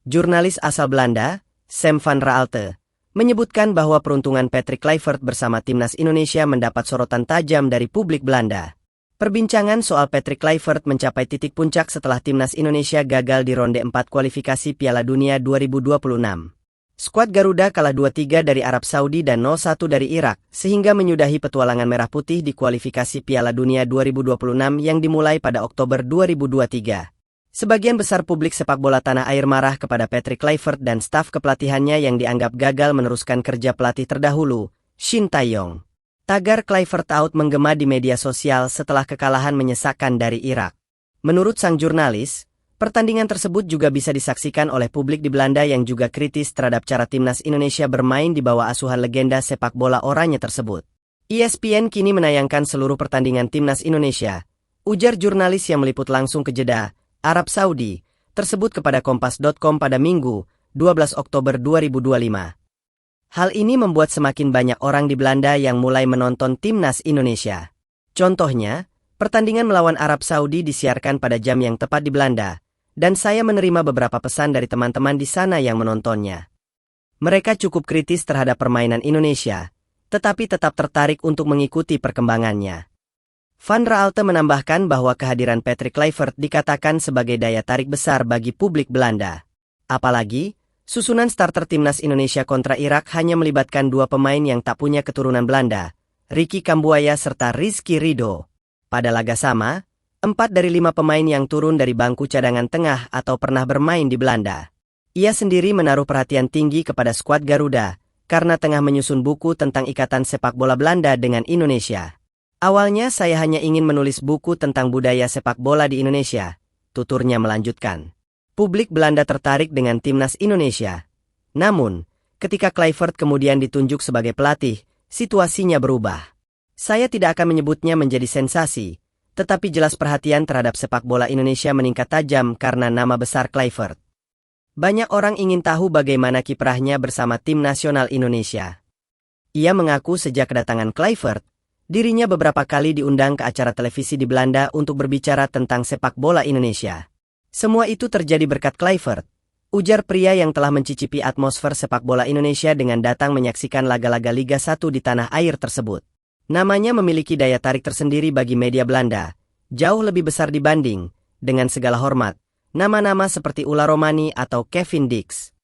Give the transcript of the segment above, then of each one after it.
Jurnalis asal Belanda, Sam van Raalte, menyebutkan bahwa peruntungan Patrick Kluivert bersama timnas Indonesia mendapat sorotan tajam dari publik Belanda. Perbincangan soal Patrick Kluivert mencapai titik puncak setelah timnas Indonesia gagal di ronde 4 kualifikasi Piala Dunia 2026. Skuad Garuda kalah 2-3 dari Arab Saudi dan 0-1 dari Irak, sehingga menyudahi petualangan Merah Putih di kualifikasi Piala Dunia 2026 yang dimulai pada Oktober 2023. Sebagian besar publik sepak bola tanah air marah kepada Patrick Kluivert dan staf kepelatihannya yang dianggap gagal meneruskan kerja pelatih terdahulu, Shin Tae-yong. Tagar Kluivert out menggema di media sosial setelah kekalahan menyesakkan dari Irak. Menurut sang jurnalis, pertandingan tersebut juga bisa disaksikan oleh publik di Belanda yang juga kritis terhadap cara timnas Indonesia bermain di bawah asuhan legenda sepak bola oranye tersebut. ESPN kini menayangkan seluruh pertandingan timnas Indonesia, ujar jurnalis yang meliput langsung ke Jeddah, Arab Saudi, tersebut kepada Kompas.com pada Minggu, 12 Oktober 2025. Hal ini membuat semakin banyak orang di Belanda yang mulai menonton timnas Indonesia. Contohnya, pertandingan melawan Arab Saudi disiarkan pada jam yang tepat di Belanda, dan saya menerima beberapa pesan dari teman-teman di sana yang menontonnya. Mereka cukup kritis terhadap permainan Indonesia, tetapi tetap tertarik untuk mengikuti perkembangannya. Van Raalte menambahkan bahwa kehadiran Patrick Kluivert dikatakan sebagai daya tarik besar bagi publik Belanda. Apalagi, susunan starter timnas Indonesia kontra Irak hanya melibatkan 2 pemain yang tak punya keturunan Belanda, Ricky Kambuaya serta Rizky Ridho. Pada laga sama, 4 dari 5 pemain yang turun dari bangku cadangan tengah atau pernah bermain di Belanda. Ia sendiri menaruh perhatian tinggi kepada skuad Garuda, karena tengah menyusun buku tentang ikatan sepak bola Belanda dengan Indonesia. Awalnya saya hanya ingin menulis buku tentang budaya sepak bola di Indonesia, tuturnya melanjutkan. Publik Belanda tertarik dengan timnas Indonesia. Namun, ketika Kluivert kemudian ditunjuk sebagai pelatih, situasinya berubah. Saya tidak akan menyebutnya menjadi sensasi, tetapi jelas perhatian terhadap sepak bola Indonesia meningkat tajam karena nama besar Kluivert. Banyak orang ingin tahu bagaimana kiprahnya bersama tim nasional Indonesia. Ia mengaku sejak kedatangan Kluivert, dirinya beberapa kali diundang ke acara televisi di Belanda untuk berbicara tentang sepak bola Indonesia. Semua itu terjadi berkat Kluivert, ujar pria yang telah mencicipi atmosfer sepak bola Indonesia dengan datang menyaksikan laga-laga Liga 1 di tanah air tersebut. Namanya memiliki daya tarik tersendiri bagi media Belanda, jauh lebih besar dibanding, dengan segala hormat, nama-nama seperti Ulla Romani atau Kevin Dix.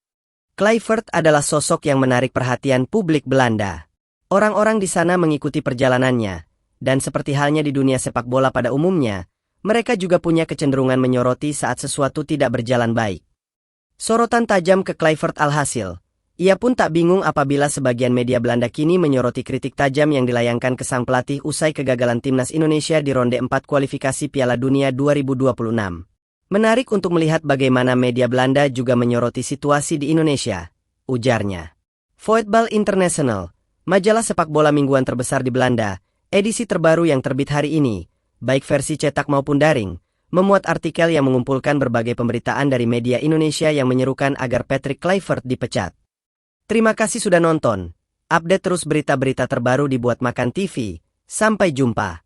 Kluivert adalah sosok yang menarik perhatian publik Belanda. Orang-orang di sana mengikuti perjalanannya, dan seperti halnya di dunia sepak bola pada umumnya, mereka juga punya kecenderungan menyoroti saat sesuatu tidak berjalan baik. Sorotan tajam ke Kluivert alhasil, ia pun tak bingung apabila sebagian media Belanda kini menyoroti kritik tajam yang dilayangkan ke sang pelatih usai kegagalan timnas Indonesia di ronde 4 kualifikasi Piala Dunia 2026. Menarik untuk melihat bagaimana media Belanda juga menyoroti situasi di Indonesia, ujarnya. Voetbal International, majalah sepak bola mingguan terbesar di Belanda, edisi terbaru yang terbit hari ini, baik versi cetak maupun daring, memuat artikel yang mengumpulkan berbagai pemberitaan dari media Indonesia yang menyerukan agar Patrick Kluivert dipecat. Terima kasih sudah nonton. Update terus berita-berita terbaru di Buat Makan TV. Sampai jumpa.